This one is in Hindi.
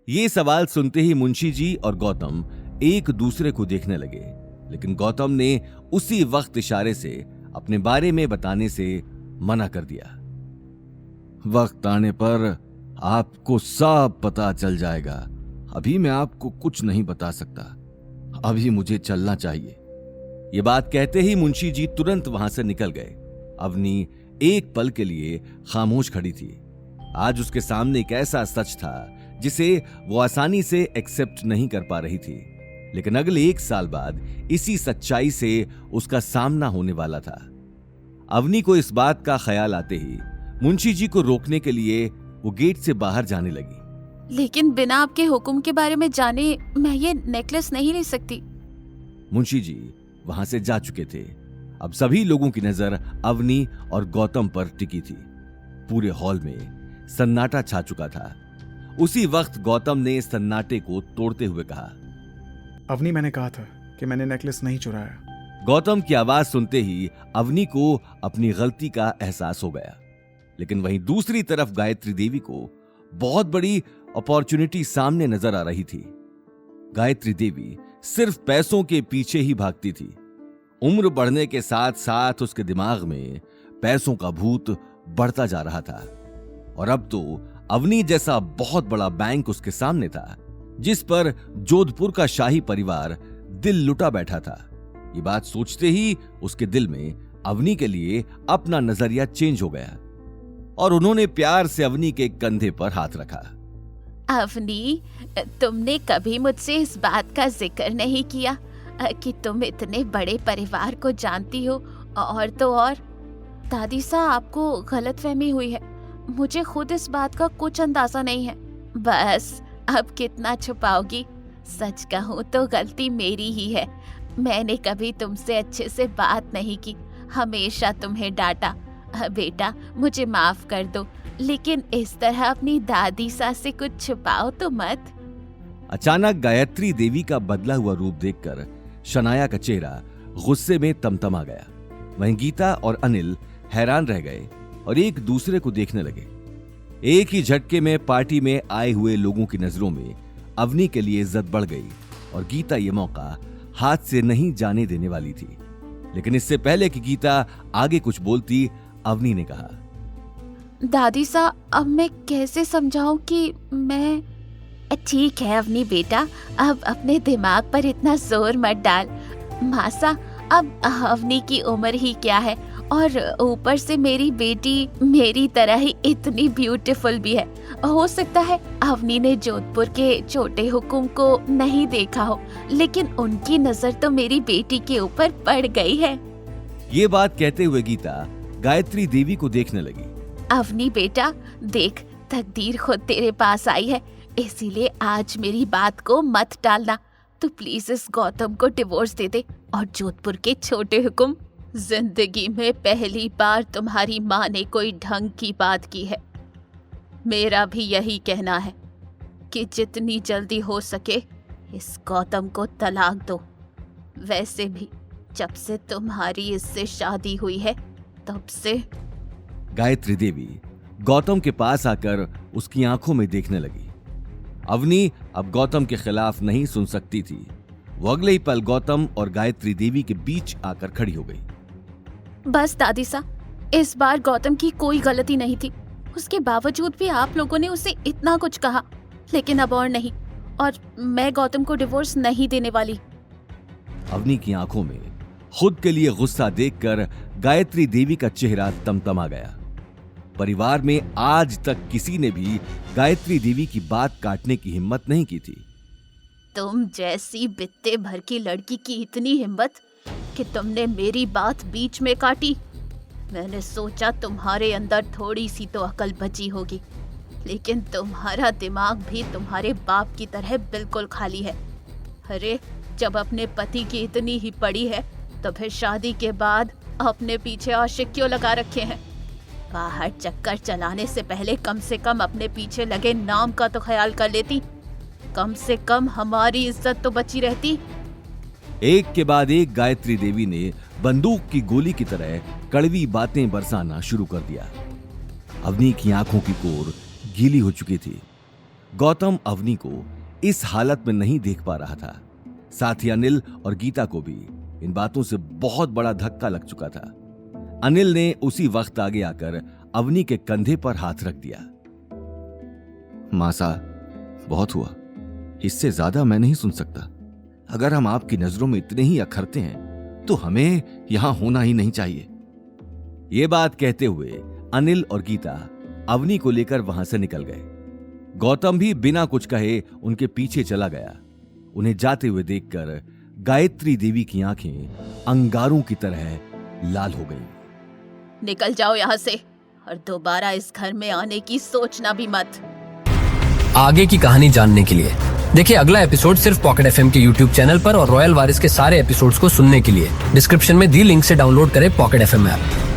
ये सवाल सुनते ही मुंशी जी और गौतम एक दूसरे को देखने लगे, लेकिन गौतम ने उसी वक्त इशारे से अपने बारे में बताने से मना कर दिया। वक्त आने पर आपको सब पता चल जाएगा। अभी मैं आपको कुछ नहीं बता सकता। अभी मुझे चलना चाहिए। ये बात कहते ही मुंशी जी तुरंत वहां से निकल गए। अवनी एक पल के लिए खामोश खड़ी थी। आज उसके सामने एक ऐसा सच था जिसे वो आसानी से एक्सेप्ट नहीं कर पा रही थी, लेकिन अगले 1 साल बाद इसी सच्चाई से उसका सामना होने वाला था। अवनी को इस बात का ख्याल आते ही मुंशी जी को रोकने के लिए वो गेट से बाहर जाने लगी। लेकिन बिना आपके हुक्म के बारे में जाने मैं ये नेकलेस नहीं ले सकती। मुंशी जी वहां से जा चुके थे। अब सभी लोगों की नजर अवनी और गौतम पर टिकी थी। पूरे हॉल में सन्नाटा छा चुका था। उसी वक्त गौतम ने सन्नाटे को तोड़ते हुए कहा, अवनी, मैंने कहा था कि मैंने नेकलेस नहीं चुराया। गौतम की आवाज सुनते ही अवनी को अपनी गलती का एहसास हो गया, लेकिन वहीं दूसरी तरफ गायत्री देवी को बहुत बड़ी अपॉर्चुनिटी सामने नजर आ रही थी। गायत्री देवी सिर्फ पैसों के पीछे ही भागती थी। उम्र बढ़ने के साथ साथ उसके दिमाग में पैसों का भूत बढ़ता जा रहा था, और अब तो अवनी जैसा बहुत बड़ा बैंक उसके सामने था, जिस पर जोधपुर का शाही परिवार दिल लुटा बैठा था। ये बात सोचते ही उसके दिल में अवनी के लिए अपना नजरिया चेंज हो गया, और उन्होंने प्यार से अवनी के कंधे पर हाथ रखा। अवनी, तुमने कभी मुझसे इस बात का जिक्र नहीं किया कि तुम इतने बड़े परिवार को जानती हो, और तो और दादी सा आपको गलतफहमी हुई है। मुझे खुद इस बात का कुछ अंदाजा नहीं है। बस अब कितना छुपाओगी? सच कहूँ तो गलती मेरी ही है। मैंने कभी तुमसे अच्छे से बात नहीं की, हमेशा तुम्हें डांटा। बेटा, मुझे माफ कर दो, लेकिन इस तरह अपनी दादी सा से कुछ छुपाओ तो मत। अचानक गायत्री देवी का बदला हुआ रूप देखकर शनाया का चेहरा गुस्से में तमतमा गया। वहीं गीता और अनिल हैरान रह गए और एक दूसरे को देखने लगे। एक ही झटके में पार्टी में आए हुए लोगों की नजरों में अवनी के लिए इज्जत बढ़ गई, और गीता ये मौका हाथ से नहीं जाने देने वाली थी। लेकिन इससे पहले कि गीता आगे कुछ बोलती, अवनी ने कहा, दादी सा, अब मैं कैसे समझाऊं कि मैं... ठीक है अवनी बेटा, अब अपने दिमाग पर इतना जोर मत डाल। मासा, अब अवनी की उम्र ही क्या है, और ऊपर से मेरी बेटी मेरी तरह ही इतनी ब्यूटीफुल भी है। हो सकता है अवनी ने जोधपुर के छोटे हुकुम को नहीं देखा हो, लेकिन उनकी नजर तो मेरी बेटी के ऊपर पड़ गई है। ये बात कहते हुए गीता गायत्री देवी को देखने लगी। अवनी बेटा, देख, तकदीर खुद तेरे पास आई है, इसीलिए आज मेरी बात को मत टालना। तू प्लीज इस गौतम को डिवोर्स दे दे, और जोधपुर के छोटे हुकुम, जिंदगी में पहली बार तुम्हारी माँ ने कोई ढंग की बात की है। मेरा भी यही कहना है कि जितनी जल्दी हो सके इस गौतम को तलाक दो। वैसे भी जब से तुम्हारी इससे शादी हुई है तब से... गायत्री देवी गौतम के पास आकर उसकी आंखों में देखने लगी। अवनी अब गौतम के खिलाफ नहीं सुन सकती थी। वो अगले ही पल गौतम और गायत्री देवी के बीच आकर खड़ी हो गई। बस दादी सा, इस बार गौतम की कोई गलती नहीं थी। उसके बावजूद भी आप लोगों ने उसे इतना कुछ कहा, लेकिन अब और नहीं, और मैं गौतम को डिवोर्स नहीं देने वाली। अवनी की आंखों में खुद के लिए गुस्सा देखकर गायत्री देवी का चेहरा तमतमा गया। परिवार में आज तक किसी ने भी गायत्री देवी की बात काटने की हिम्मत नहीं की थी। तुम जैसी बित्ते भर की लड़की की इतनी हिम्मत कि तुमने मेरी बात बीच में काटी। मैंने सोचा तुम्हारे अंदर थोड़ी सी तो अकल बची होगी, लेकिन तुम्हारा दिमाग भी तुम्हारे बाप की तरह बिल्कुल खाली है। अरे, जब अपने पति की इतनी ही पड़ी है तो फिर शादी के बाद अपने पीछे आशिक क्यों लगा रखे हैं? बाहर चक्कर चलाने से पहले कम से कम अपने पीछे लगे नाम का तो ख्याल कर लेती। कम से कम हमारी इज्जत तो बची रहती। एक के बाद एक गायत्री देवी ने बंदूक की गोली की तरह कड़वी बातें बरसाना शुरू कर दिया। अवनी की आंखों की कोर गीली हो चुकी थी। गौतम अवनी को इस हालत में नहीं देख पा रहा था। साथ ही अनिल और गीता को भी इन बातों से बहुत बड़ा धक्का लग चुका था। अनिल ने उसी वक्त आगे आकर अवनी के कंधे पर हाथ रख दिया। मासा, बहुत हुआ, इससे ज्यादा मैं नहीं सुन सकता। अगर हम आपकी नजरों में इतने ही अखरते हैं तो हमें यहां होना ही नहीं चाहिए। यह बात कहते हुए अनिल और गीता अवनी को लेकर वहां से निकल गए। गौतम भी बिना कुछ कहे उनके पीछे चला गया। उन्हें जाते हुए देखकर गायत्री देवी की आंखें अंगारों की तरह लाल हो गईं। निकल जाओ यहाँ से और दोबारा इस घर में आने की सोचना भी मत। आगे की कहानी जानने के लिए देखिए अगला एपिसोड सिर्फ पॉकेट एफएम के यूट्यूब चैनल पर और रॉयल वारिस के सारे एपिसोड्स को सुनने के लिए डिस्क्रिप्शन में दी लिंक से डाउनलोड करें पॉकेट एफएम ऐप।